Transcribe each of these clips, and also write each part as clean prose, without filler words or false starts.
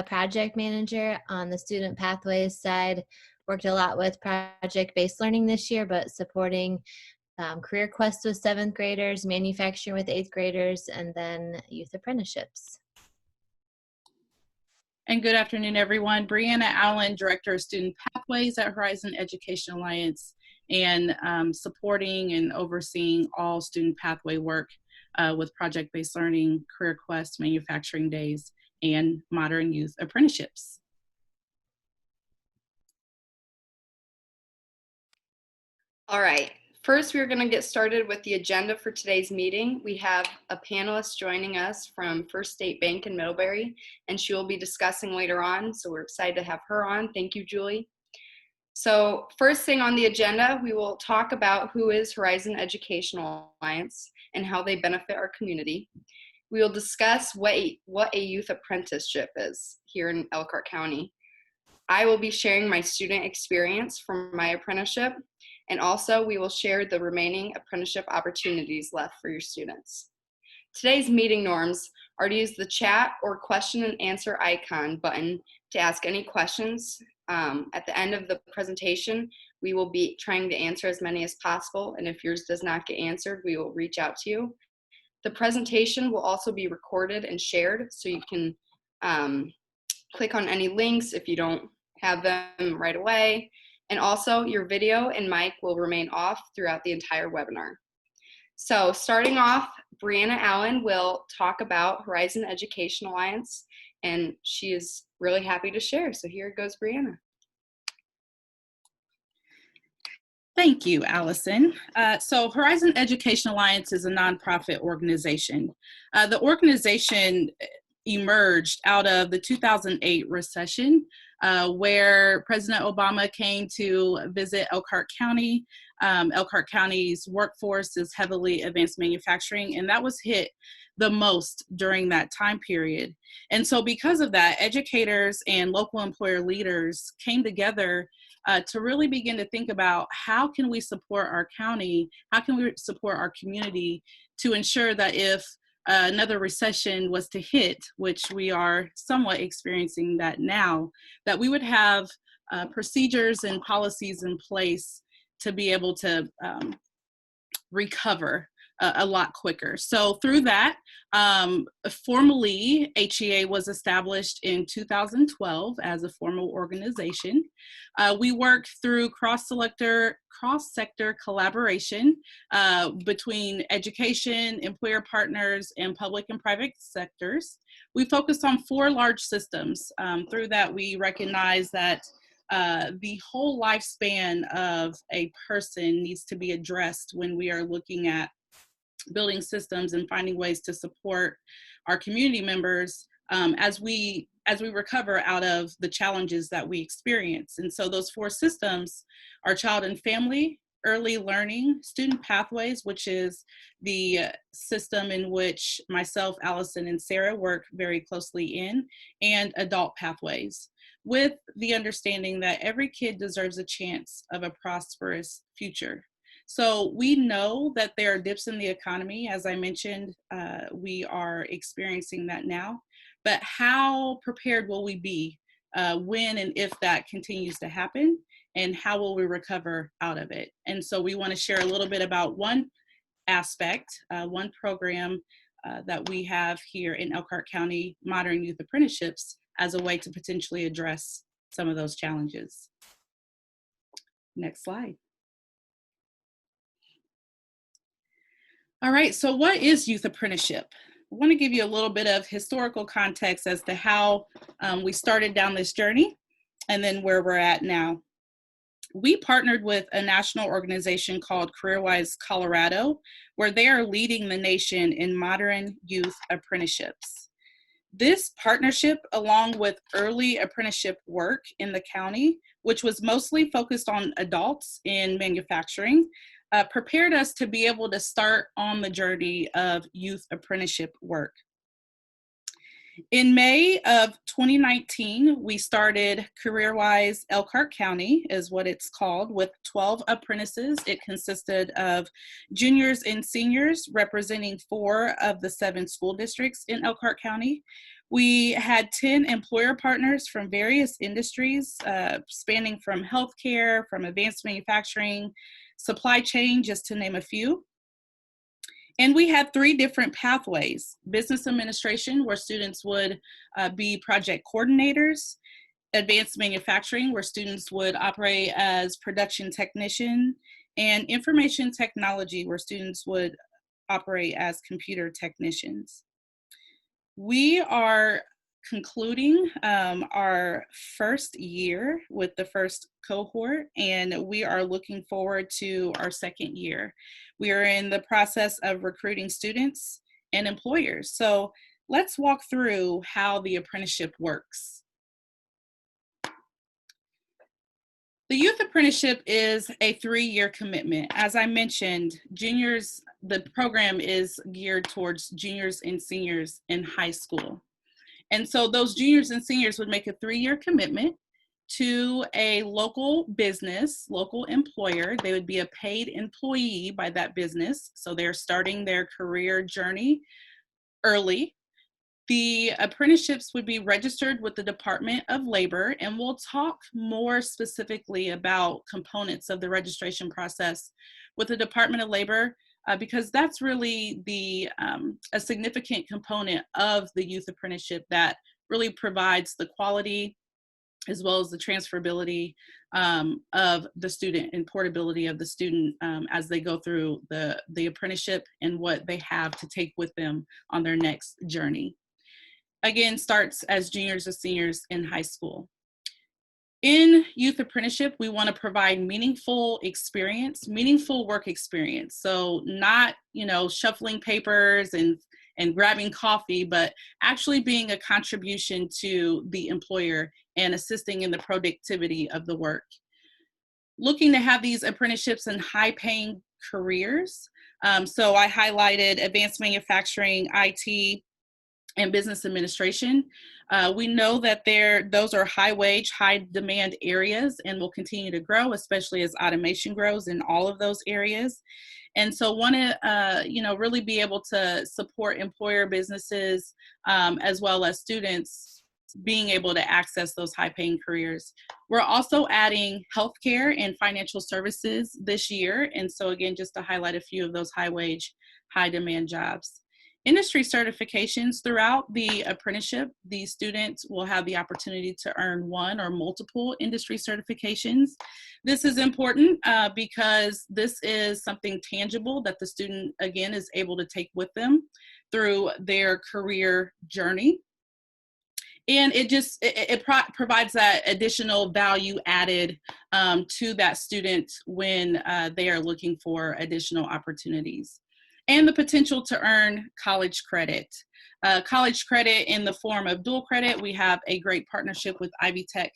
project manager on the student pathways side. Worked a lot with project-based learning this year, but supporting CareerQuest with 7th graders, manufacturing with 8th graders, and then youth apprenticeships. And good afternoon, everyone. Brianna Allen, Director of Student Pathways at Horizon Education Alliance, and supporting and overseeing all student pathway work with project-based learning, CareerQuest, manufacturing days, and modern youth apprenticeships. All right, first we're going to get started with the agenda for today's meeting. We have a panelist joining us from First State Bank in Middlebury, and she will be discussing later on, so we're excited to have her on. Thank you, Julie. So first thing on the agenda, we will talk about who is Horizon Educational Alliance and how they benefit our community. We will discuss what a youth apprenticeship is here in Elkhart County. I will be sharing my student experience from my apprenticeship, and also we will share the remaining apprenticeship opportunities left for your students. Today's meeting norms are to use the chat or question and answer icon button to ask any questions. At the end of the presentation, we will be trying to answer as many as possible, and if yours does not get answered, we will reach out to you. The presentation will also be recorded and shared, so you can click on any links if you don't have them right away. And also, your video and mic will remain off throughout the entire webinar. So starting off, Brianna Allen will talk about Horizon Education Alliance, and she is really happy to share. So here goes Brianna. Thank you, Allison. So Horizon Education Alliance is a nonprofit organization. The organization emerged out of the 2008 recession, where President Obama came to visit Elkhart County. Elkhart County's workforce is heavily advanced manufacturing, and that was hit the most during that time period. And so because of that, educators and local employer leaders came together to really begin to think about how can we support our county, how can we support our community to ensure that if another recession was to hit, which we are somewhat experiencing that now, that we would have procedures and policies in place to be able to recover a lot quicker. So through that, formally, HEA was established in 2012 as a formal organization. We work through cross-sector collaboration between education, employer partners, and public and private sectors. We focus on 4 large systems. Through that, we recognize that the whole lifespan of a person needs to be addressed when we are looking at building systems and finding ways to support our community members as we recover out of the challenges that we experience. And so those 4 systems are child and family, early learning, student pathways, which is the system in which myself, Allison, and Sarah work very closely in, and adult pathways, with the understanding that every kid deserves a chance of a prosperous future. So we know that there are dips in the economy. As I mentioned, we are experiencing that now. But how prepared will we be when and if that continues to happen? And how will we recover out of it? And so we want to share a little bit about one aspect, one program that we have here in Elkhart County, Modern Youth Apprenticeships, as a way to potentially address some of those challenges. Next slide. All right, so what is youth apprenticeship? I want to give you a little bit of historical context as to how we started down this journey and then where we're at now. We partnered with a national organization called CareerWise Colorado, where they are leading the nation in modern youth apprenticeships. This partnership, along with early apprenticeship work in the county, which was mostly focused on adults in manufacturing, prepared us to be able to start on the journey of youth apprenticeship work. In May of 2019, we started CareerWise Elkhart County, is what it's called, with 12 apprentices. It consisted of juniors and seniors representing 4 of the 7 school districts in Elkhart County. We had 10 employer partners from various industries, spanning from healthcare, from advanced manufacturing, supply chain, just to name a few. And we had 3 different pathways: business administration, where students would be project coordinators; advanced manufacturing, where students would operate as production technician; and information technology, where students would operate as computer technicians. We are concluding our first year with the first cohort, and we are looking forward to our second year. We are in the process of recruiting students and employers. So let's walk through how the apprenticeship works. The youth apprenticeship is a 3-year commitment. As I mentioned, juniors, the program is geared towards juniors and seniors in high school. And so those juniors and seniors would make a 3-year commitment to a local business, local employer. They would be a paid employee by that business. So they're starting their career journey early. The apprenticeships would be registered with the Department of Labor, and we'll talk more specifically about components of the registration process with the Department of Labor, because that's really a significant component of the youth apprenticeship that really provides the quality as well as the transferability of the student and portability of the student as they go through the apprenticeship and what they have to take with them on their next journey. Again, starts as juniors or seniors in high school. In youth apprenticeship, we want to provide meaningful experience, meaningful work experience. So not, shuffling papers and grabbing coffee, but actually being a contribution to the employer and assisting in the productivity of the work. Looking to have these apprenticeships in high-paying careers. So I highlighted advanced manufacturing, IT, and business administration. We know that those are high wage, high demand areas and will continue to grow, especially as automation grows in all of those areas. And so want to, really be able to support employer businesses as well as students being able to access those high paying careers. We're also adding healthcare and financial services this year. And so again, just to highlight a few of those high wage, high demand jobs. Industry certifications throughout the apprenticeship. The students will have the opportunity to earn 1 or multiple industry certifications. This is important because this is something tangible that the student, again, is able to take with them through their career journey. And it provides that additional value added to that student when they are looking for additional opportunities. And the potential to earn college credit. College credit in the form of dual credit. We have a great partnership with Ivy Tech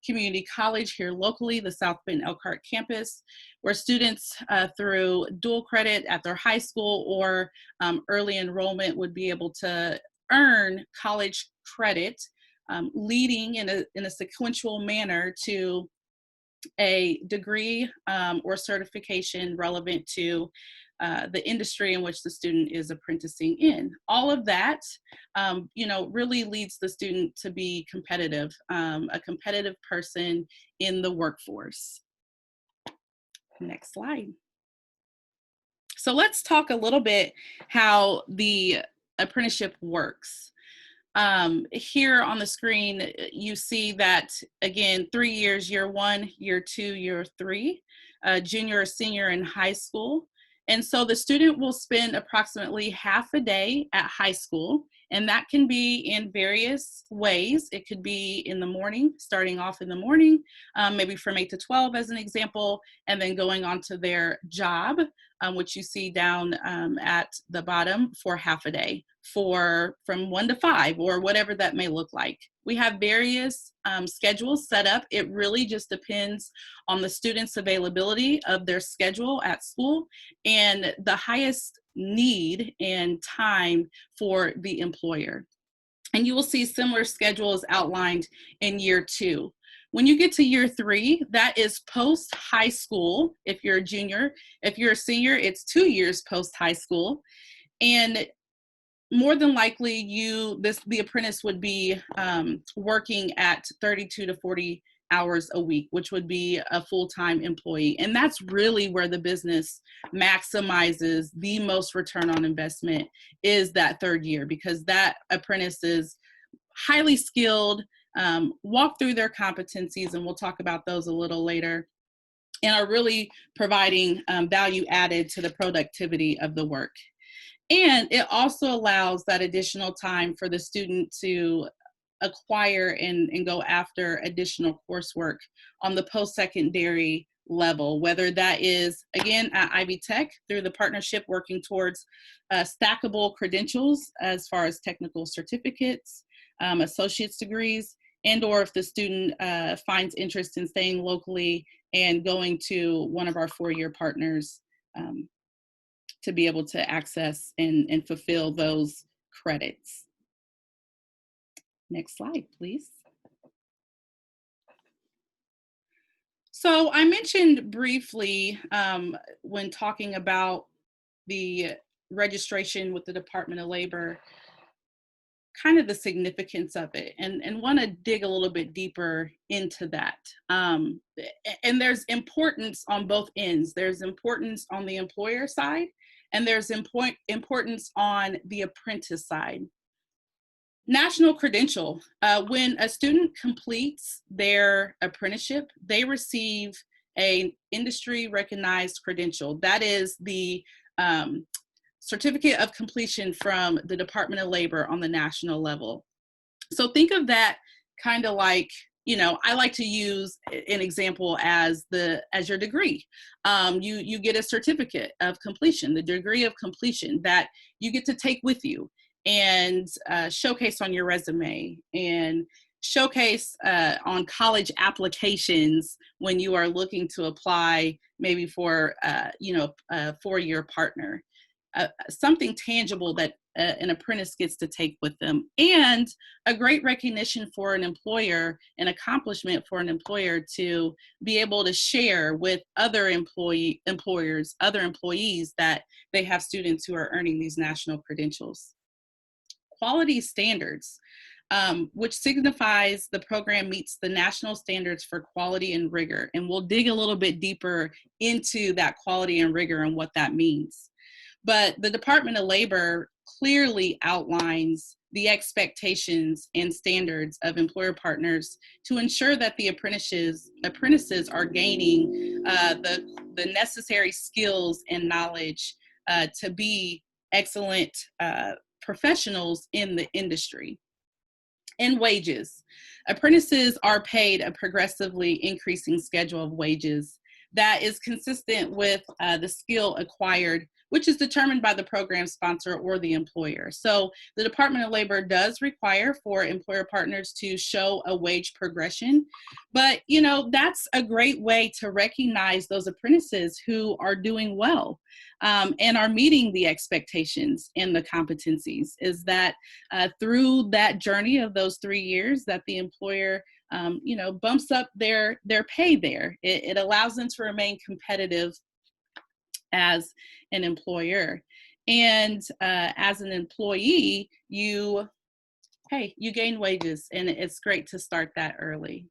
Community College here locally, the South Bend Elkhart campus, where students through dual credit at their high school or early enrollment would be able to earn college credit, leading in a sequential manner to a degree or certification relevant to the industry in which the student is apprenticing in. All of that, really leads the student to be competitive, a competitive person in the workforce. Next slide. So let's talk a little bit how the apprenticeship works. Here on the screen, you see that, again, 3 years, year 1, year 2, year 3, junior or senior in high school. And so the student will spend approximately half a day at high school, and that can be in various ways. It could be in the morning, starting off in the morning, maybe from 8 to 12 as an example, and then going on to their job, which you see down at the bottom, for half a day, from 1 to 5 or whatever that may look like. We have various schedules set up. It really just depends on the student's availability of their schedule at school and the highest need and time for the employer. And you will see similar schedules outlined in year 2. When you get to year 3, that is post high school. If you're a junior, if you're a senior, it's 2 years post high school. And more than likely the apprentice would be working at 32 to 40 hours a week, which would be a full-time employee. And that's really where the business maximizes the most return on investment, is that third year, because that apprentice is highly skilled, walk through their competencies, and we'll talk about those a little later, and are really providing value added to the productivity of the work. And it also allows that additional time for the student to acquire and go after additional coursework on the post-secondary level, whether that is, again, at Ivy Tech through the partnership working towards stackable credentials as far as technical certificates, associate's degrees, and or if the student finds interest in staying locally and going to one of our four-year partners to be able to access and fulfill those credits. Next slide, please. So I mentioned briefly when talking about the registration with the Department of Labor, kind of the significance of it, and want to dig a little bit deeper into that. And there's importance on both ends. There's importance on the employer side, and there's importance on the apprentice side. National credential. When a student completes their apprenticeship, they receive an industry recognized credential. That is the certificate of completion from the Department of Labor on the national level. So think of that kind of like, I like to use an example as your degree. You get a certificate of completion, the degree of completion that you get to take with you and showcase on your resume, and showcase on college applications when you are looking to apply maybe for a four-year partner. Something tangible that an apprentice gets to take with them, and a great recognition for an employer, an accomplishment for an employer to be able to share with other employers, other employees, that they have students who are earning these national credentials. Quality standards, which signifies the program meets the national standards for quality and rigor. And we'll dig a little bit deeper into that quality and rigor and what that means. But the Department of Labor clearly outlines the expectations and standards of employer partners to ensure that the apprentices are gaining the necessary skills and knowledge to be excellent professionals in the industry. And wages. Apprentices are paid a progressively increasing schedule of wages that is consistent with the skill acquired, which is determined by the program sponsor or the employer. So the Department of Labor does require for employer partners to show a wage progression, but that's a great way to recognize those apprentices who are doing well and are meeting the expectations and the competencies, is that through that journey of those 3 years that the employer bumps up their pay there. It allows them to remain competitive as an employer. And as an employee, you gain wages, and it's great to start that early.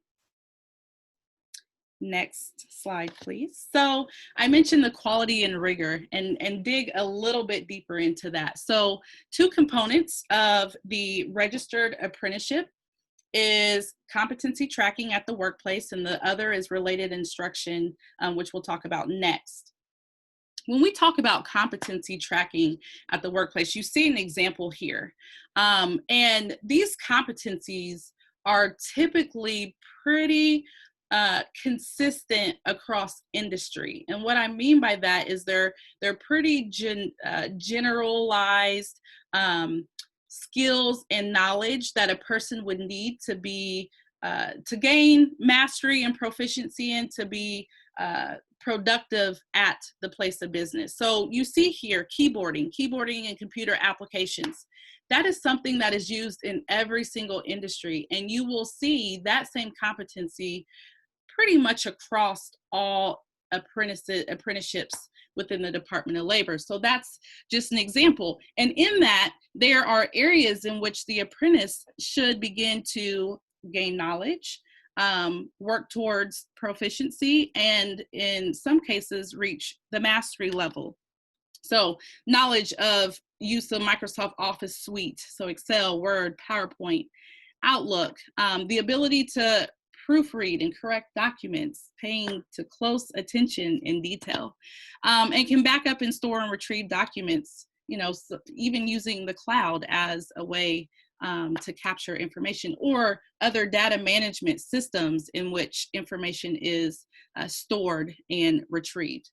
Next slide, please. So I mentioned the quality and rigor, and dig a little bit deeper into that. So 2 components of the registered apprenticeship is competency tracking at the workplace, and the other is related instruction, which we'll talk about next. When we talk about competency tracking at the workplace, you see an example here. And these competencies are typically pretty consistent across industry. And what I mean by that is they're pretty generalized skills and knowledge that a person would need to be to gain mastery and proficiency in, to be productive at the place of business. So you see here keyboarding and computer applications. That is something that is used in every single industry, and you will see that same competency pretty much across all apprenticeships within the Department of Labor. So that's just an example. And in that, there are areas in which the apprentice should begin to gain knowledge, work towards proficiency, and in some cases reach the mastery level. So knowledge of use of Microsoft Office Suite, so Excel, Word, PowerPoint, Outlook, the ability to proofread and correct documents, paying to close attention in detail, and can back up and store and retrieve documents, so even using the cloud as a way to capture information, or other data management systems in which information is stored and retrieved.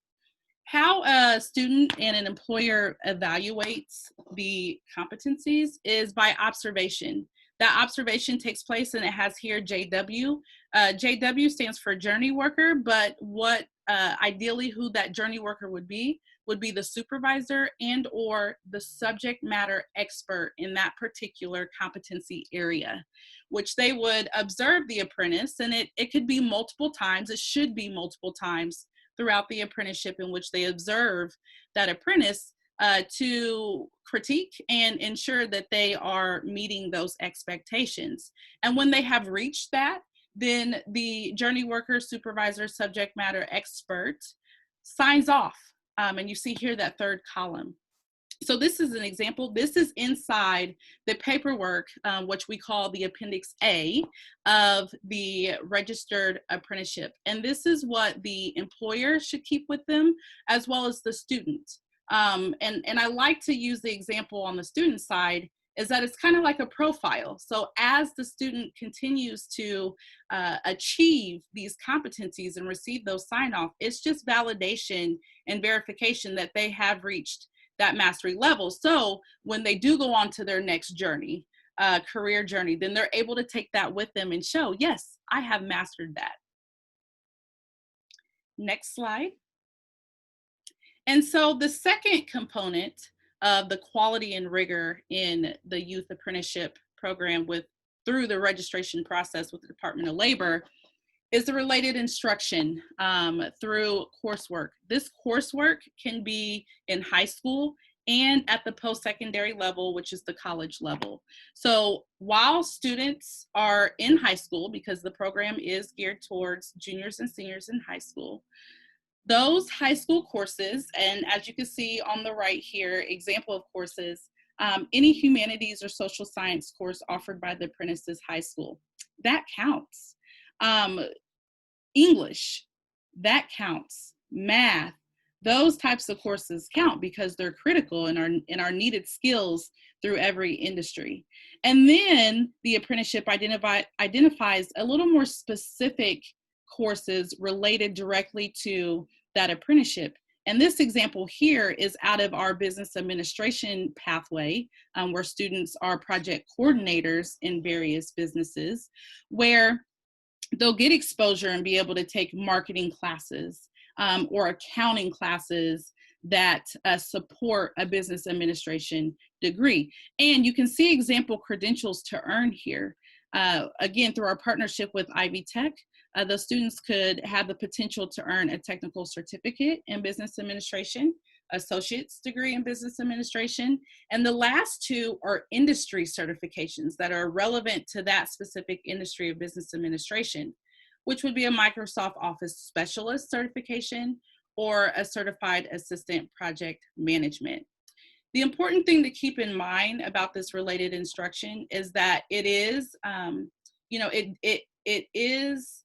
How a student and an employer evaluates the competencies is by observation. That observation takes place, and it has here JW. JW stands for journey worker, but what ideally who that journey worker would be the supervisor and or the subject matter expert in that particular competency area, which they would observe the apprentice, and it could be multiple times, it should be multiple times throughout the apprenticeship in which they observe that apprentice to critique and ensure that they are meeting those expectations. And when they have reached that, then the journey worker, supervisor, subject matter expert signs off. And you see here that third column. So this is an example. This is inside the paperwork, which we call the Appendix A of the registered apprenticeship. And this is what the employer should keep with them, as well as the student. And I like to use the example on the student side is that it's kind of like a profile. So as the student continues to achieve these competencies and receive those sign-off, it's just validation and verification that they have reached that mastery level. So when they do go on to their next journey, career journey, then they're able to take that with them and show, yes, I have mastered that. Next slide. And so the second component of the quality and rigor in the youth apprenticeship program through the registration process with the Department of Labor is the related instruction through coursework. This coursework can be in high school and at the post-secondary level, which is the college level. So while students are in high school, because the program is geared towards juniors and seniors in high school, those high school courses, and as you can see on the right here, example of courses, any humanities or social science course offered by the apprentices high school, that counts. English, that counts. Math, those types of courses count because they're critical and are needed skills through every industry. And then the apprenticeship identifies a little more specific courses related directly to that apprenticeship. And this example here is out of our business administration pathway, where students are project coordinators in various businesses, where they'll get exposure and be able to take marketing classes or accounting classes that support a business administration degree. And you can see example credentials to earn here. Again, through our partnership with Ivy Tech, the students could have the potential to earn a technical certificate in business administration, associate's degree in business administration, and the last two are industry certifications that are relevant to that specific industry of business administration, which would be a Microsoft Office Specialist certification or a Certified Assistant Project Management. The important thing to keep in mind about this related instruction is that it is, it is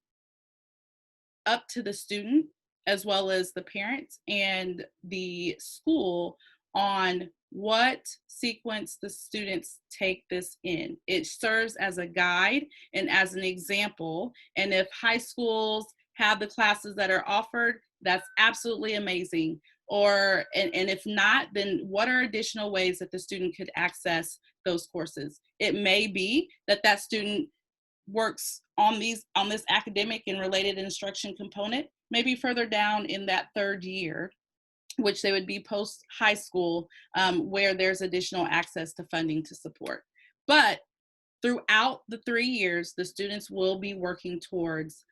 up to the student as well as the parents and the school on what sequence the students take this in. It serves as a guide and as an example. And if high schools have the classes that are offered, that's absolutely amazing. And if not, then what are additional ways that the student could access those courses? It may be that that student works on this academic and related instruction component, maybe further down in that third year, which they would be post high school, where there's additional access to funding to support. But throughout the 3 years, the students will be working towards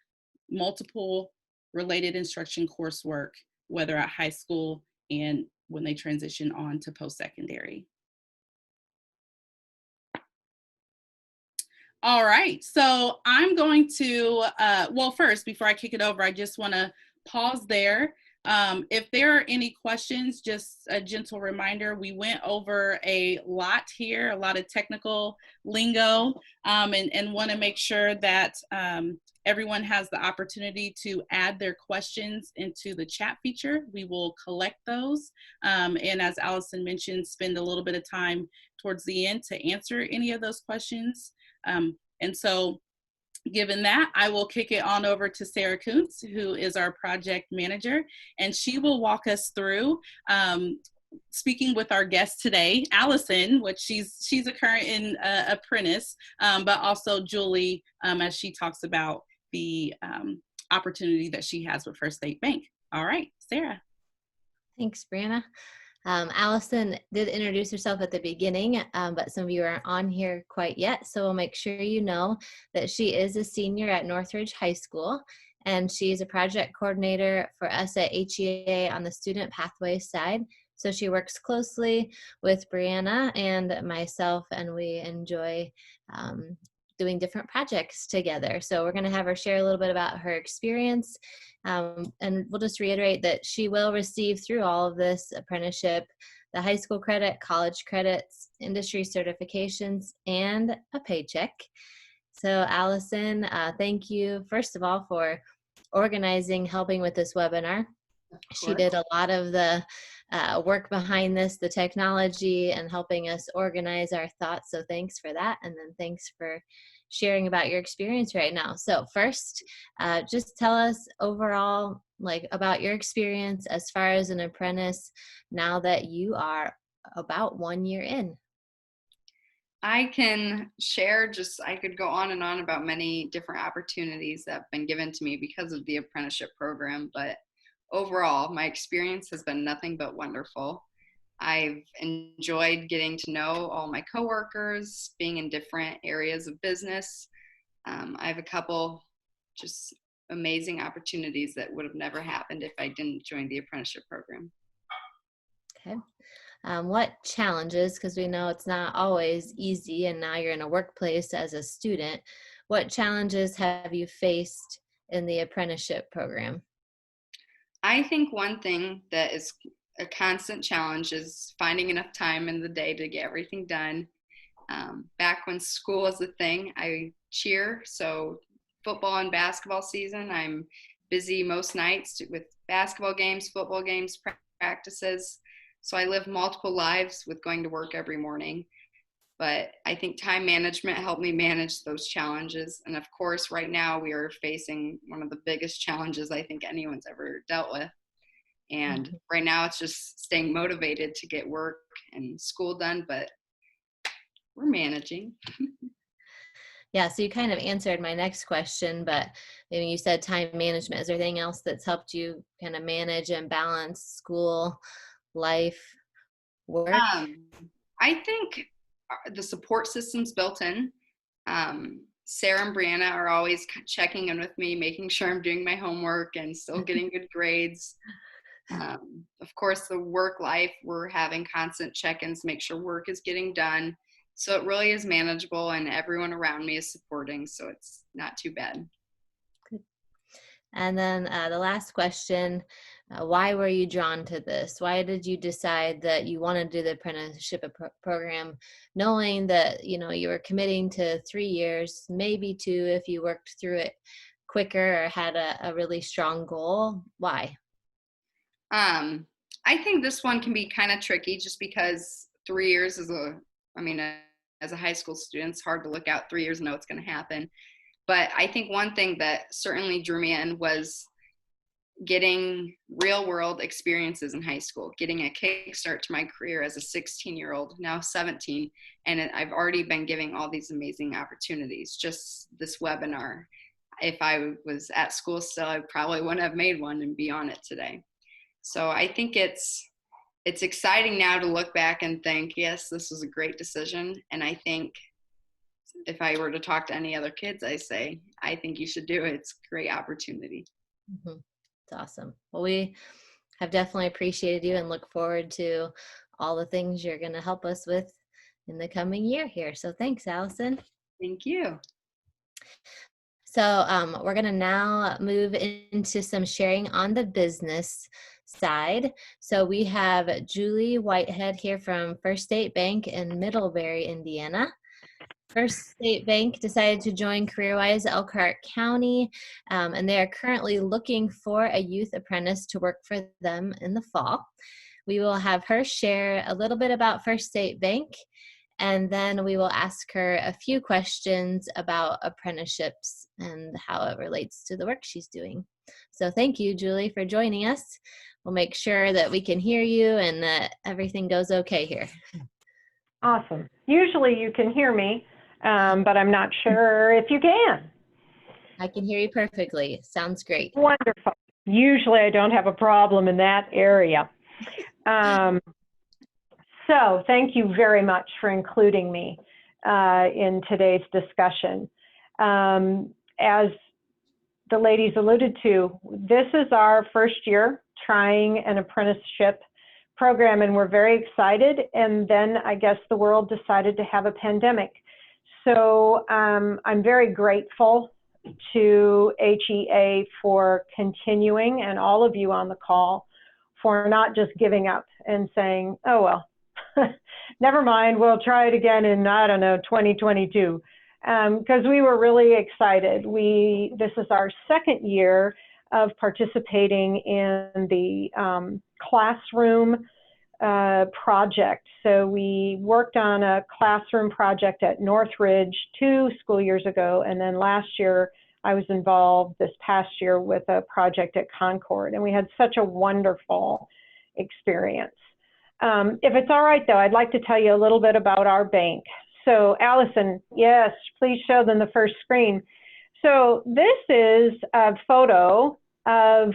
multiple related instruction coursework, whether at high school and when they transition on to post-secondary. All right, so I'm going to, well, first, before I kick it over, I just want to pause there. If there are any questions, just a gentle reminder, we went over a lot here, a lot of technical lingo, and want to make sure that everyone has the opportunity to add their questions into the chat feature. We will collect those, and as Allison mentioned, spend a little bit of time towards the end to answer any of those questions. And so given that, I will kick it on over to Sarah Kuntz, who is our project manager, and she will walk us through speaking with our guest today, Allison, which she's a current apprentice, but also Julie, as she talks about the opportunity that she has with First State Bank. All right, Sarah. Thanks, Brianna. Allison did introduce herself at the beginning, but some of you aren't on here quite yet, so we'll make sure you know that she is a senior at Northridge High School, and she's a project coordinator for us at HEA on the student pathway side. So she works closely with Brianna and myself, and we enjoy doing different projects together. So we're going to have her share a little bit about her experience. And we'll just reiterate that she will receive through all of this apprenticeship the high school credit, college credits, industry certifications, and a paycheck. So Allison, thank you, first of all, for organizing, helping with this webinar. She did a lot of the work behind this, the technology, and helping us organize our thoughts. So thanks for that. And then thanks for sharing about your experience right now. So first, just tell us overall, like, about your experience as far as an apprentice now that you are about 1 year in. I can share I could go on and on about many different opportunities that have been given to me because of the apprenticeship program, but overall, my experience has been nothing but wonderful. I've enjoyed getting to know all my coworkers, being in different areas of business. I have a couple just amazing opportunities that would have never happened if I didn't join the apprenticeship program. Okay. What challenges, because we know it's not always easy, and now you're in a workplace as a student, what challenges have you faced in the apprenticeship program? I think one thing that is a constant challenge is finding enough time in the day to get everything done. Back when school was a thing, I cheer, so football and basketball season, I'm busy most nights with basketball games, football games, practices. So I live multiple lives with going to work every morning. But I think time management helped me manage those challenges. And of course, right now we are facing one of the biggest challenges I think anyone's ever dealt with. And right now it's just staying motivated to get work and school done, but we're managing. Yeah, so you kind of answered my next question, but maybe you said time management. Is there anything else that's helped you kind of manage and balance school, life, work? I think the support system's built in. Sarah and Brianna are always checking in with me, making sure I'm doing my homework and still getting good grades. Of course, the work life, we're having constant check-ins, make sure work is getting done. So it really is manageable, and everyone around me is supporting, so it's not too bad. Good. And then the last question, why were you drawn to this? Why did you decide that you want to do the apprenticeship program, knowing that, you know, you were committing to 3 years, maybe 2 if you worked through it quicker or had a really strong goal? Why? I think this one can be kind of tricky just because 3 years is as a high school student, it's hard to look out 3 years and know what's going to happen. But I think one thing that certainly drew me in was getting real world experiences in high school, getting a kickstart to my career as a 16-year-old, now 17. And I've already been giving all these amazing opportunities. Just this webinar, if I was at school still, I probably wouldn't have made one and be on it today. So I think it's exciting now to look back and think, yes, this was a great decision. And I think if I were to talk to any other kids, I say, I think you should do it. It's a great opportunity. Mm-hmm. It's awesome. Well, we have definitely appreciated you and look forward to all the things you're going to help us with in the coming year here. So thanks, Allison. Thank you. So we're going to now move into some sharing on the business side. So we have Julie Whitehead here from First State Bank in Middlebury, Indiana. First State Bank decided to join CareerWise Elkhart County, and they are currently looking for a youth apprentice to work for them in the fall. We will have her share a little bit about First State Bank, and then we will ask her a few questions about apprenticeships and how it relates to the work she's doing. So thank you, Julie, for joining us. We'll make sure that we can hear you and that everything goes okay here. Awesome. Usually you can hear me, but I'm not sure if you can. I can hear you perfectly. Sounds great. Wonderful. Usually I don't have a problem in that area. So thank you very much for including me in today's discussion. As the ladies alluded to, this is our first year trying an apprenticeship program, and we're very excited. And then I guess the world decided to have a pandemic. So I'm very grateful to HEA for continuing, and all of you on the call for not just giving up and saying, oh, well, never mind, we'll try it again in, I don't know, 2022. Because we were really excited. This is our second year of participating in the classroom project. So we worked on a classroom project at Northridge 2 school years ago, and then last year I was involved this past year with a project at Concord, and we had such a wonderful experience. If it's all right, though, I'd like to tell you a little bit about our bank. So Allison, yes, please show them the first screen. So this is a photo of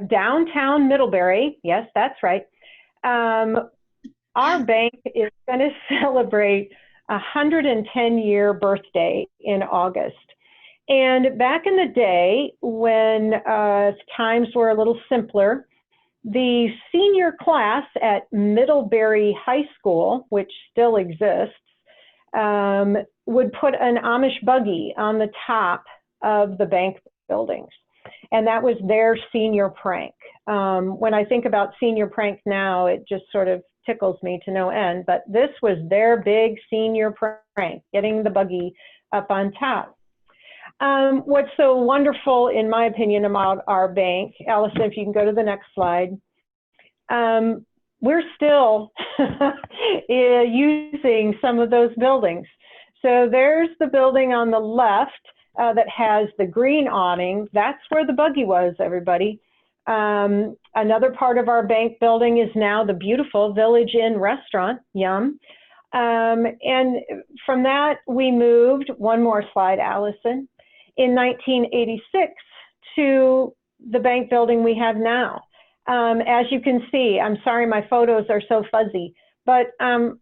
downtown Middlebury. Yes, that's right. Our bank is going to celebrate a 110-year birthday in August. And back in the day, when times were a little simpler, the senior class at Middlebury High School, which still exists, would put an Amish buggy on the top of the bank buildings. And that was their senior prank. When I think about senior prank now, it just sort of tickles me to no end. But this was their big senior prank, getting the buggy up on top. What's so wonderful, in my opinion, about our bank, Allison, if you can go to the next slide, we're still using some of those buildings. So there's the building on the left that has the green awning. That's where the buggy was, everybody. Another part of our bank building is now the beautiful Village Inn restaurant, yum. And from that, we moved, one more slide, Allison, in 1986 to the bank building we have now. As you can see, I'm sorry my photos are so fuzzy, but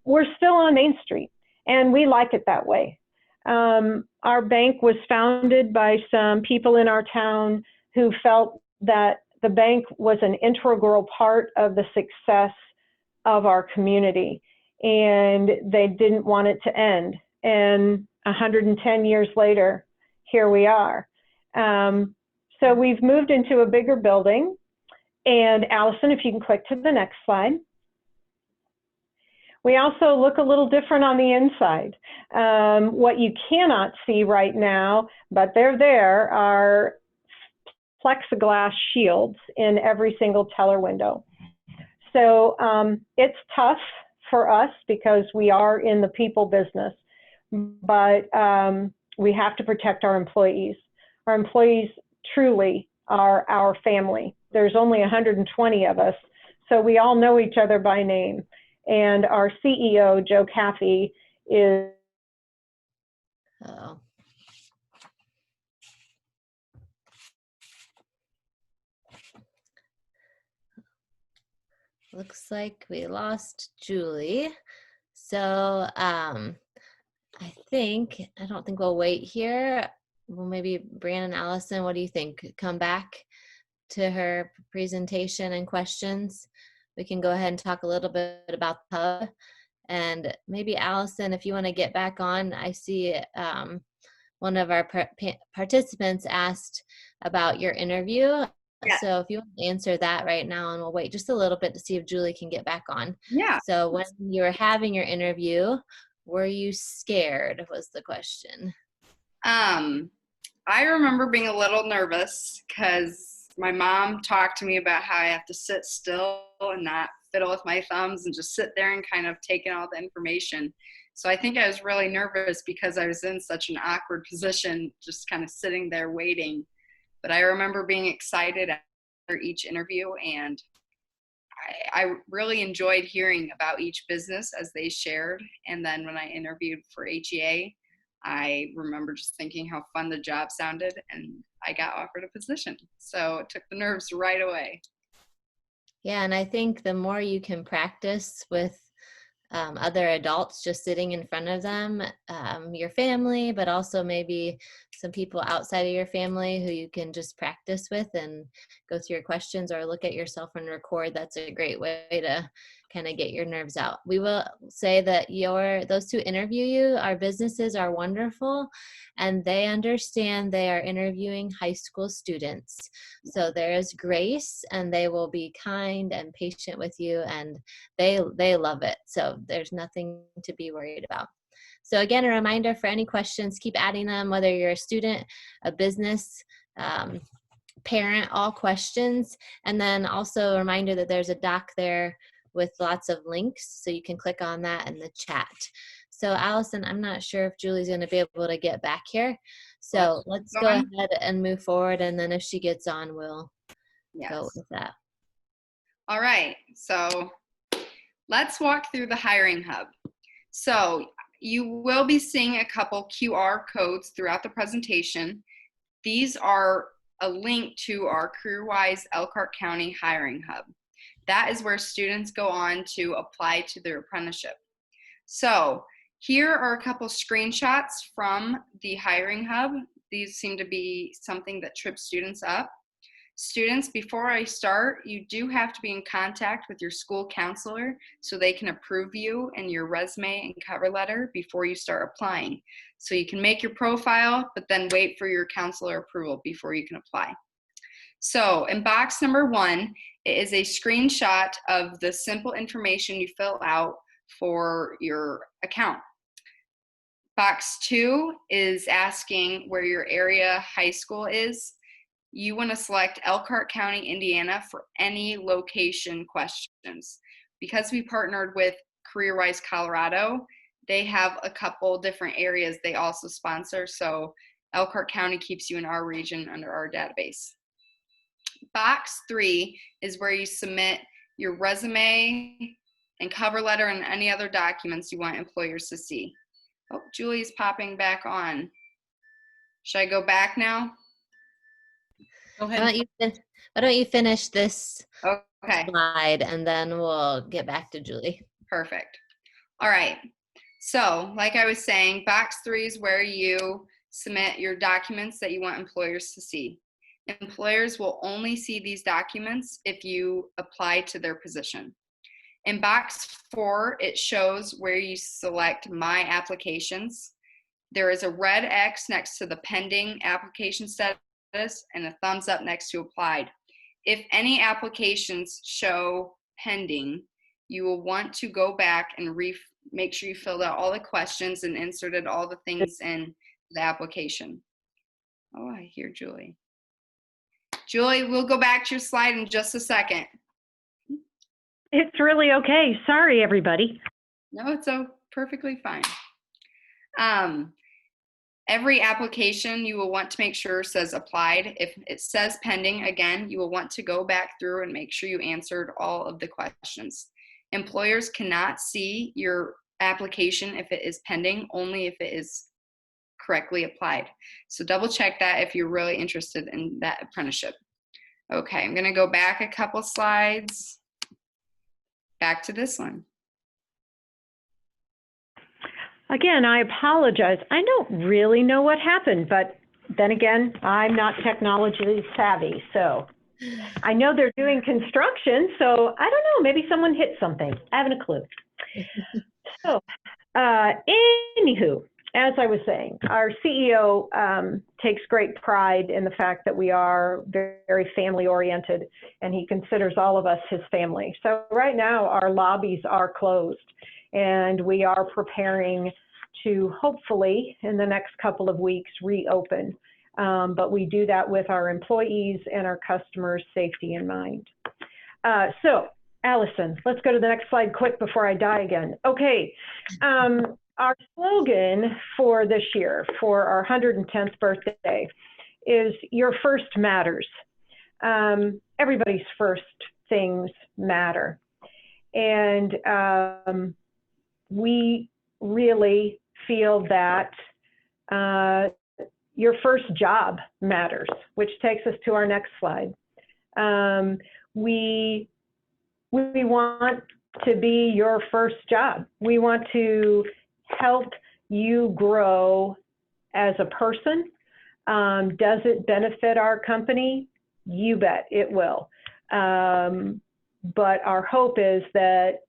we're still on Main Street, and we like it that way. Our bank was founded by some people in our town who felt that the bank was an integral part of the success of our community, and they didn't want it to end. And 110 years later, here we are. So we've moved into a bigger building. And Allison, if you can click to the next slide. We also look a little different on the inside. What you cannot see right now, but they're there, are plexiglass shields in every single teller window. So it's tough for us because we are in the people business, but we have to protect our employees. Our employees truly are our family. There's only 120 of us, so we all know each other by name. And our CEO, Joe Caffey, is... Oh. Looks like we lost Julie. So I don't think we'll wait here. Well, maybe Brianna and Allison, what do you think? Come back to her presentation and questions, we can go ahead and talk a little bit about the hub. And maybe Allison, if you want to get back on, I see one of our participants asked about your interview. Yeah. So if you want to answer that right now, and we'll wait just a little bit to see if Julie can get back on. Yeah. So when you were having your interview, were you scared, was the question. I remember being a little nervous because my mom talked to me about how I have to sit still and not fiddle with my thumbs and just sit there and kind of take in all the information. So I think I was really nervous because I was in such an awkward position, just kind of sitting there waiting. But I remember being excited after each interview, and I really enjoyed hearing about each business as they shared. And then when I interviewed for HEA, I remember just thinking how fun the job sounded, and I got offered a position. So it took the nerves right away. Yeah, and I think the more you can practice with other adults just sitting in front of them, your family, but also maybe some people outside of your family who you can just practice with and go through your questions or look at yourself and record. That's a great way to kind of get your nerves out. We will say that those who interview you, our businesses are wonderful, and they understand they are interviewing high school students. So there is grace, and they will be kind and patient with you, and they love it. So there's nothing to be worried about. So again, a reminder for any questions, keep adding them, whether you're a student, a business, parent, all questions. And then also a reminder that there's a doc there with lots of links, so you can click on that in the chat. So Allison, I'm not sure if Julie's going to be able to get back here. So let's go ahead and move forward, and then if she gets on, we'll go with that. All right, so let's walk through the hiring hub. So you will be seeing a couple QR codes throughout the presentation. These are a link to our CareerWise Elkhart County Hiring Hub. That is where students go on to apply to their apprenticeship. So here are a couple screenshots from the hiring hub. These seem to be something that trips students up. Students, before I start, you do have to be in contact with your school counselor so they can approve you and your resume and cover letter before you start applying. So you can make your profile, but then wait for your counselor approval before you can apply. So in box number 1, it is a screenshot of the simple information you fill out for your account. Box 2 is asking where your area high school is. You want to select Elkhart County, Indiana for any location questions. Because we partnered with CareerWise Colorado, they have a couple different areas they also sponsor, so Elkhart County keeps you in our region under our database. Box 3 is where you submit your resume and cover letter and any other documents you want employers to see. Oh, Julie's popping back on. Should I go back now? Go ahead. Why don't you finish this Okay. slide, and then we'll get back to Julie. Perfect. All right. So like I was saying, box 3 is where you submit your documents that you want employers to see. Employers will only see these documents if you apply to their position. In box 4, it shows where you select My Applications. There is a red X next to the pending application status and a thumbs up next to applied. If any applications show pending, you will want to go back and make sure you filled out all the questions and inserted all the things in the application. Oh, I hear Julie. Julie, we'll go back to your slide in just a second. It's really okay. Sorry, everybody. No, it's perfectly fine. Every application you will want to make sure says applied. If it says pending, again, you will want to go back through and make sure you answered all of the questions. Employers cannot see your application if it is pending, only if it is correctly applied. So double check that if you're really interested in that apprenticeship. Okay, I'm gonna go back a couple slides. Back to this one. Again, I apologize. I don't really know what happened, but then again, I'm not technology savvy, so I know they're doing construction, so I don't know, maybe someone hit something. I haven't a clue. So, anywho, as I was saying, our CEO takes great pride in the fact that we are very family oriented, and he considers all of us his family. So right now our lobbies are closed, and we are preparing to hopefully in the next couple of weeks reopen. But we do that with our employees and our customers' safety in mind. So Allison, let's go to the next slide quick before I die again. Okay, our slogan for this year, for our 110th birthday, is "Your first matters." Everybody's first things matter. And we really feel that your first job matters, which takes us to our next slide. We want to be your first job. We want to help you grow as a person. Does it benefit our company? You bet it will. But our hope is that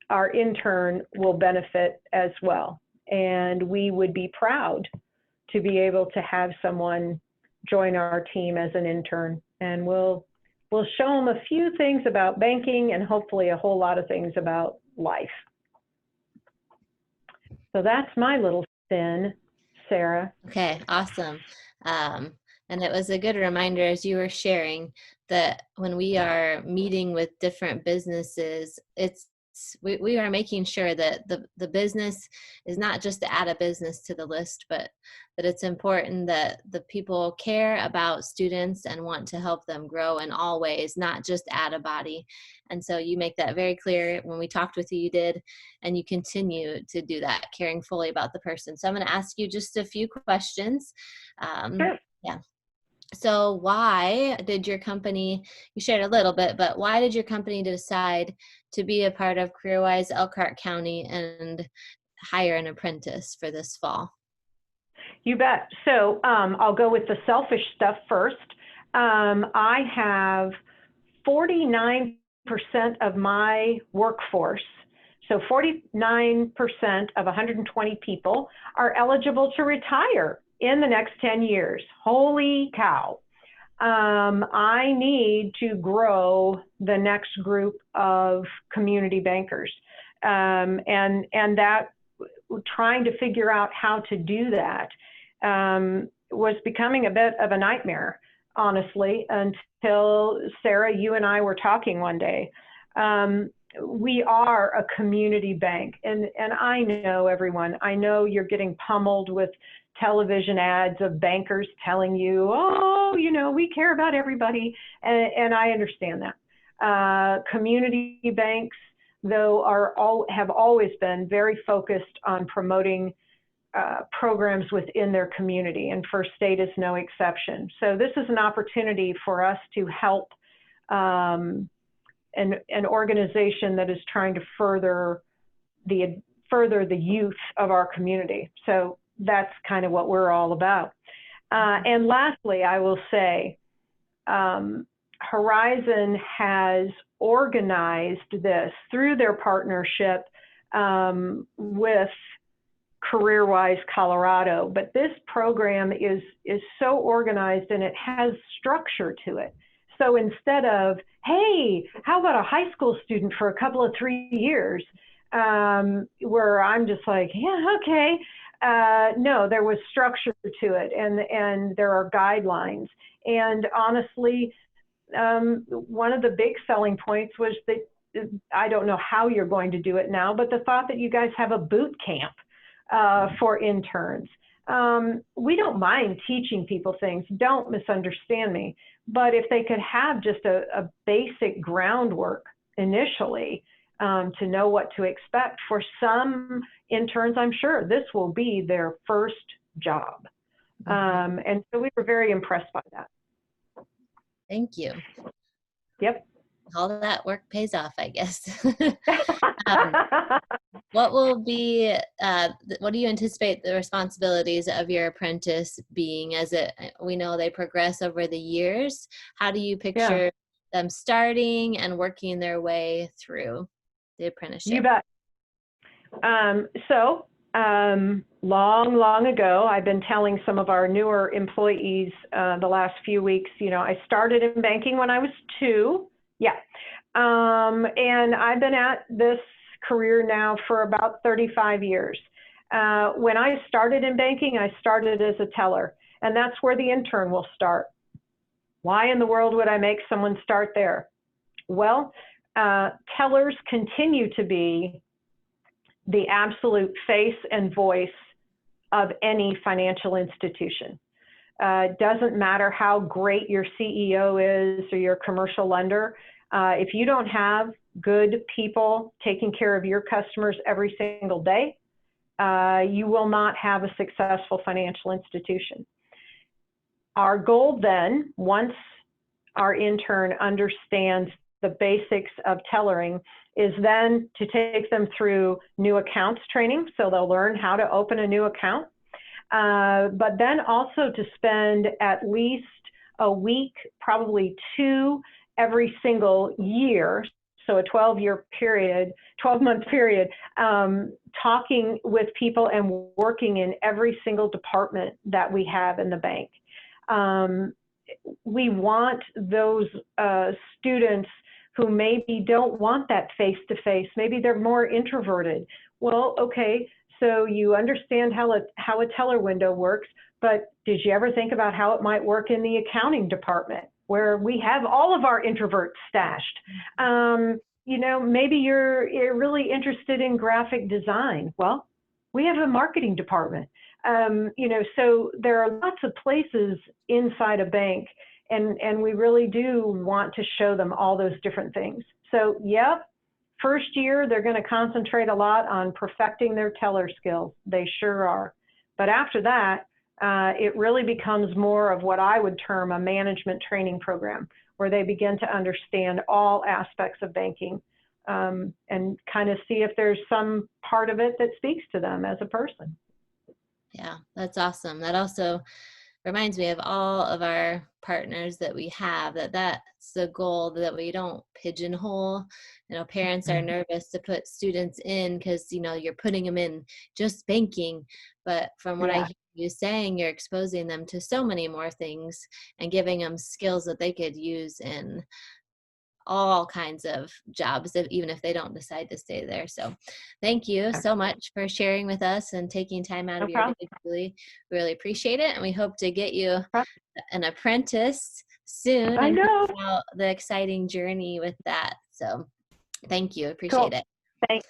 our intern will benefit as well. And we would be proud to be able to have someone join our team as an intern. And we'll show them a few things about banking and hopefully a whole lot of things about life. So that's my little spin, Sarah. Okay, awesome. And it was a good reminder as you were sharing that when we are meeting with different businesses, we are making sure that the business is not just to add a business to the list, but that it's important that the people care about students and want to help them grow in all ways, not just add a body. And so you make that very clear. When we talked with you, you did, and you continue to do that, caring fully about the person. So I'm going to ask you just a few questions. Sure. Yeah. So why did your company, you shared a little bit, but why did your company decide to be a part of CareerWise Elkhart County and hire an apprentice for this fall? You bet. So I'll go with the selfish stuff first. I have 49% of my workforce, so 49% of 120 people are eligible to retire in the next 10 years. Holy cow. I need to grow the next group of community bankers. And that, trying to figure out how to do that was becoming a bit of a nightmare, honestly, until Sarah, you and I were talking one day. We are a community bank, and I know everyone. I know you're getting pummeled with television ads of bankers telling you, oh, you know, we care about everybody, and I understand that. Community banks, though, have always been very focused on promoting programs within their community, and First State is no exception. So this is an opportunity for us to help an organization that is trying to further the youth of our community. So that's kind of what we're all about. And lastly, I will say, Horizon has organized this through their partnership with CareerWise Colorado, but this program is so organized and it has structure to it. So instead of, hey, how about a high school student for a couple of 3 years, where I'm just like, yeah, okay. No, there was structure to it, and there are guidelines. And honestly, one of the big selling points was that, I don't know how you're going to do it now, but the thought that you guys have a boot camp for interns. We don't mind teaching people things, don't misunderstand me, but if they could have just a basic groundwork initially to know what to expect. For some interns, I'm sure this will be their first job. And so we were very impressed by that. Thank you. Yep. all that work pays off, I guess. um, what will be, what do you anticipate the responsibilities of your apprentice being as we know they progress over the years? How do you picture them starting and working their way through the apprenticeship? You bet. Long ago, I've been telling some of our newer employees the last few weeks, I started in banking when I was 2. Yeah. And I've been at this career now for about 35 years. When I started in banking, I started as a teller, and that's where the intern will start. Why in the world would I make someone start there? Well, tellers continue to be the absolute face and voice of any financial institution. It doesn't matter how great your CEO is or your commercial lender. If you don't have good people taking care of your customers every single day, you will not have a successful financial institution. Our goal then, once our intern understands the basics of tellering, is then to take them through new accounts training, so they'll learn how to open a new account, but then also to spend at least a week, probably 2 every single year, so a 12-month period, talking with people and working in every single department that we have in the bank. We want those students who maybe don't want that face-to-face. Maybe they're more introverted. Well, okay, so you understand how a teller window works, but did you ever think about how it might work in the accounting department, where we have all of our introverts stashed? Maybe you're really interested in graphic design. Well, we have a marketing department. So there are lots of places inside a bank, and we really do want to show them all those different things. So, yep, first year, they're going to concentrate a lot on perfecting their teller skills. They sure are. But after that, it really becomes more of what I would term a management training program, where they begin to understand all aspects of banking and kind of see if there's some part of it that speaks to them as a person. Yeah, that's awesome. That also reminds me of all of our partners that we have, that's the goal, that we don't pigeonhole. Parents are nervous to put students in because, you're putting them in just banking. But from what I hear you saying, you're exposing them to so many more things and giving them skills that they could use in all kinds of jobs, even if they don't decide to stay there. So thank you so much for sharing with us and taking time out of your day. Really, really appreciate it. And we hope to get you an apprentice soon. I know. And about the exciting journey with that. So thank you. Appreciate it. Thanks.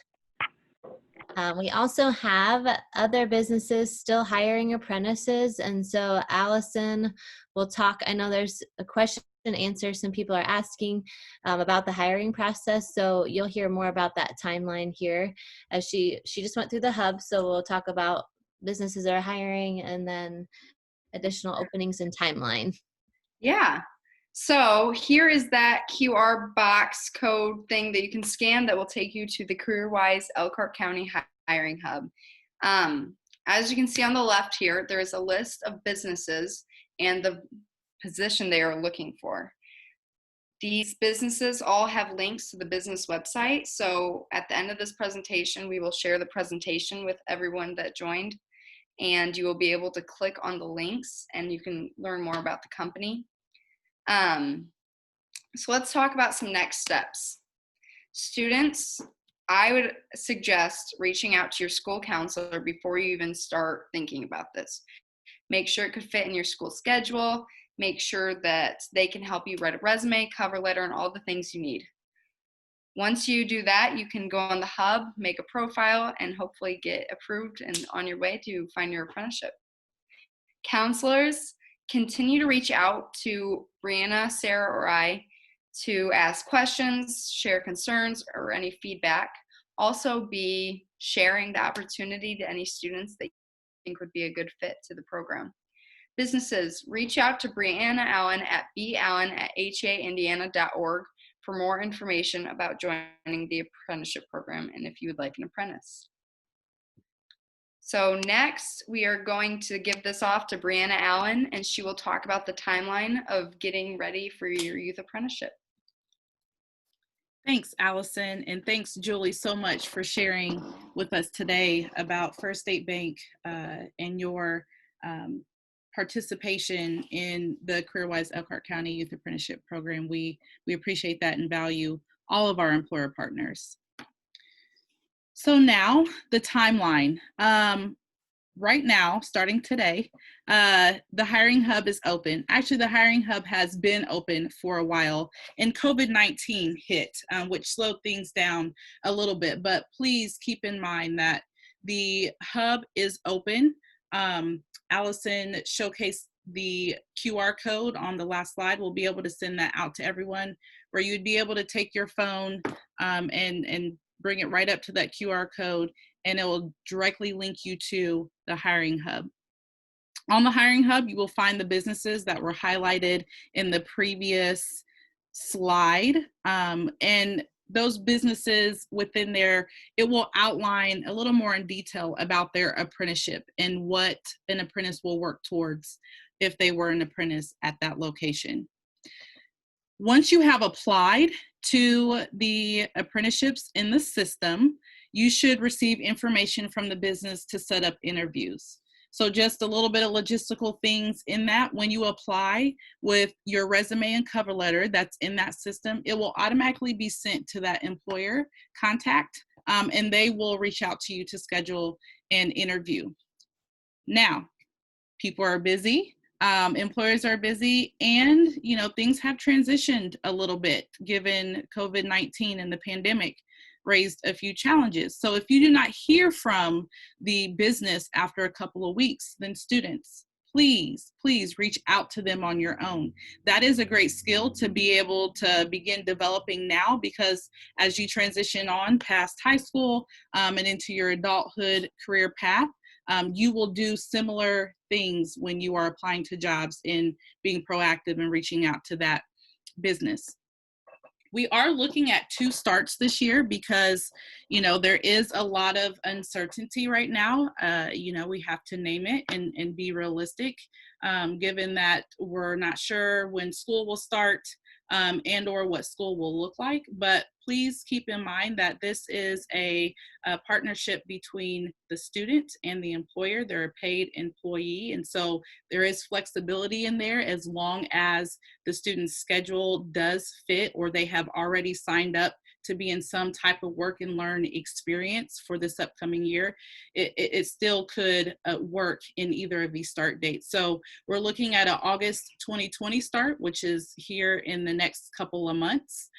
We also have other businesses still hiring apprentices. And so Allison will talk. I know there's a question and answer some people are asking about the hiring process. So you'll hear more about that timeline here as she just went through the hub. So we'll talk about businesses that are hiring and then additional openings and timeline. Yeah. So here is that QR box code thing that you can scan that will take you to the CareerWise Elkhart County Hiring Hub. As you can see on the left here, there is a list of businesses and the position they are looking for. These businesses all have links to the business website. So at the end of this presentation, we will share the presentation with everyone that joined, and you will be able to click on the links and you can learn more about the company. So let's talk about some next steps. Students, I would suggest reaching out to your school counselor before you even start thinking about this. Make sure it could fit in your school schedule. Make sure that they can help you write a resume, cover letter, and all the things you need. Once you do that, you can go on the hub, make a profile, and hopefully get approved and on your way to find your apprenticeship. Counselors, continue to reach out to Brianna, Sarah, or I to ask questions, share concerns, or any feedback. Also be sharing the opportunity to any students that you think would be a good fit to the program. Businesses, reach out to Brianna Allen at ballen@haindiana.org for more information about joining the apprenticeship program and if you would like an apprentice. So next, we are going to give this off to Brianna Allen, and she will talk about the timeline of getting ready for your youth apprenticeship. Thanks, Allison, and thanks, Julie, so much for sharing with us today about First State Bank and your participation in the CareerWise Elkhart County Youth Apprenticeship Program. We appreciate that and value all of our employer partners. So now the timeline. Right now, starting today, the Hiring Hub is open. Actually, the Hiring Hub has been open for a while, and COVID-19 hit, which slowed things down a little bit. But please keep in mind that the Hub is open. Allison showcased the QR code on the last slide. We'll be able to send that out to everyone, where you'd be able to take your phone and bring it right up to that QR code, and it will directly link you to the Hiring Hub. On the Hiring Hub, you will find the businesses that were highlighted in the previous slide. And those businesses within there, it will outline a little more in detail about their apprenticeship and what an apprentice will work towards if they were an apprentice at that location. Once you have applied to the apprenticeships in the system, you should receive information from the business to set up interviews. So just a little bit of logistical things in that. When you apply with your resume and cover letter that's in that system, it will automatically be sent to that employer contact, and they will reach out to you to schedule an interview. Now, people are busy. Employers are busy, and things have transitioned a little bit given COVID-19 and the pandemic raised a few challenges. So if you do not hear from the business after a couple of weeks, then students, please reach out to them on your own. That is a great skill to be able to begin developing now, because as you transition on past high school and into your adulthood career path, you will do similar things when you are applying to jobs in being proactive and reaching out to that business. We are looking at 2 starts this year because, there is a lot of uncertainty right now. We have to name it and be realistic, given that we're not sure when school will start and or what school will look like. But please keep in mind that this is a partnership between the student and the employer. They're a paid employee, and so there is flexibility in there as long as the student's schedule does fit, or they have already signed up to be in some type of work and learn experience for this upcoming year. It still could work in either of these start dates. So we're looking at an August 2020 start, which is here in the next couple of months,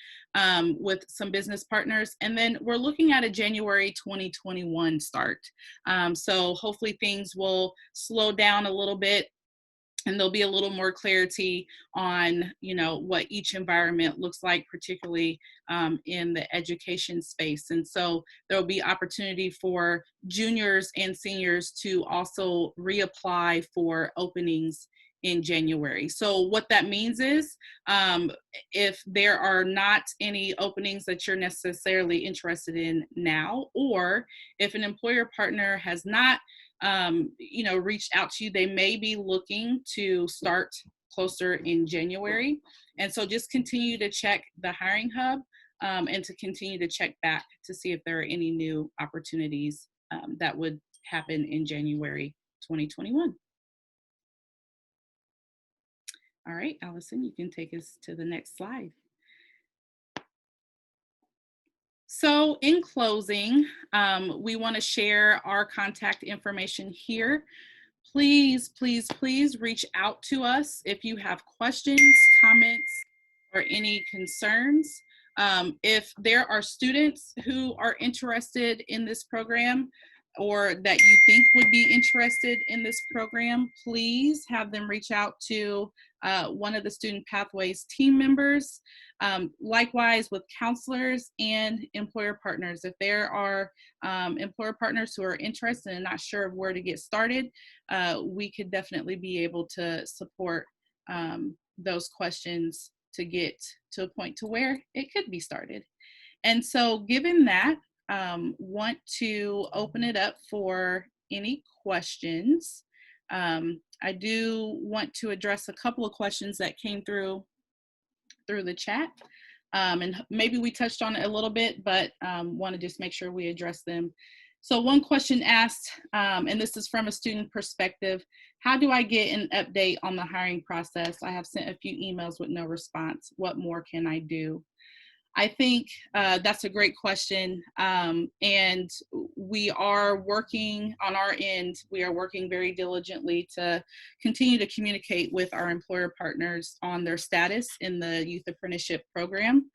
with some business partners. And then we're looking at a January 2021 start. So hopefully things will slow down a little bit, and there'll be a little more clarity on, what each environment looks like, particularly in the education space. And so there'll be opportunity for juniors and seniors to also reapply for openings in January. So what that means is, if there are not any openings that you're necessarily interested in now, or if an employer partner has not reached out to you, they may be looking to start closer in January. And so just continue to check the Hiring Hub and to continue to check back to see if there are any new opportunities that would happen in January 2021. All right, Allison, you can take us to the next slide. So in closing, we want to share our contact information here. Please reach out to us if you have questions, comments, or any concerns. If there are students who are interested in this program, or that you think would be interested in this program, please have them reach out to one of the Student Pathways team members. Likewise with counselors and employer partners. If there are employer partners who are interested and not sure of where to get started, we could definitely be able to support those questions to get to a point to where it could be started. And so given that, want to open it up for any questions. I do want to address a couple of questions that came through the chat. And maybe we touched on it a little bit, but want to just make sure we address them. So one question asked, and this is from a student perspective, how do I get an update on the hiring process? I have sent a few emails with no response. What more can I do? I think that's a great question. And we are working on our end. We are working very diligently to continue to communicate with our employer partners on their status in the youth apprenticeship program.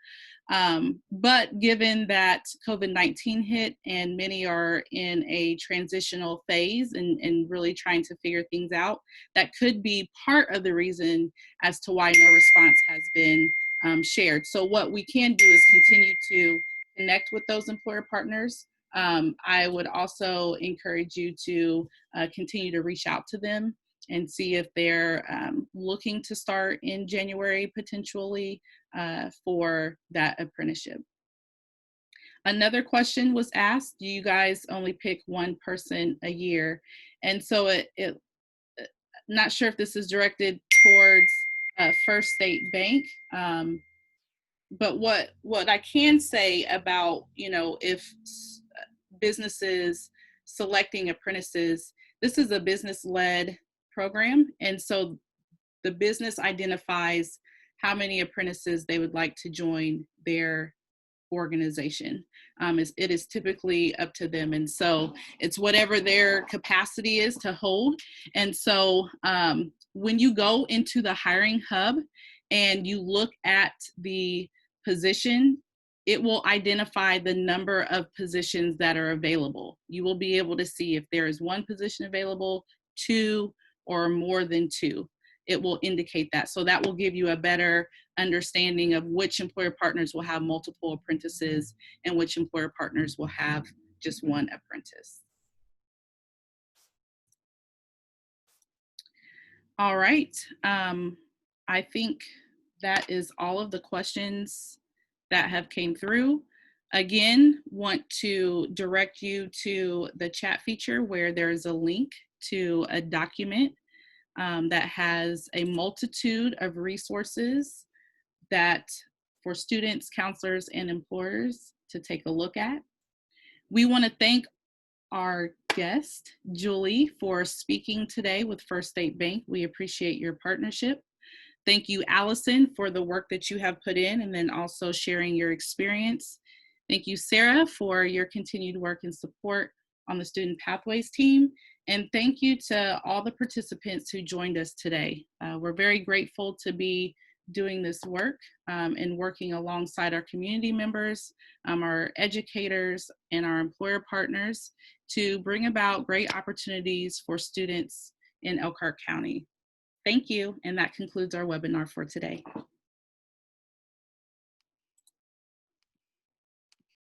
But given that COVID-19 hit and many are in a transitional phase and really trying to figure things out, that could be part of the reason as to why no response has been shared. So what we can do is continue to connect with those employer partners. I would also encourage you to continue to reach out to them and see if they're looking to start in January potentially for that apprenticeship. Another question was asked, do you guys only pick one person a year? And so not sure if this is directed towards First State Bank, but what I can say about, if businesses selecting apprentices, this is a business-led program, and so the business identifies how many apprentices they would like to join their organization. It is typically up to them, and so it's whatever their capacity is to hold. And so when you go into the hiring hub and you look at the position, it will identify the number of positions that are available. You will be able to see if there is one position available, two, or more than two. It will indicate that. So that will give you a better understanding of which employer partners will have multiple apprentices and which employer partners will have just one apprentice. All right. I think that is all of the questions that have came through. Again, want to direct you to the chat feature where there's a link to a document that has a multitude of resources that for students, counselors, and employers to take a look at. We want to thank our guest, Julie, for speaking today with First State Bank. We appreciate your partnership. Thank you, Allison, for the work that you have put in and then also sharing your experience. Thank you, Sarah, for your continued work and support on the Student Pathways team. And thank you to all the participants who joined us today. We're very grateful to be doing this work and working alongside our community members, our educators, and our employer partners to bring about great opportunities for students in Elkhart County. Thank you, and that concludes our webinar for today.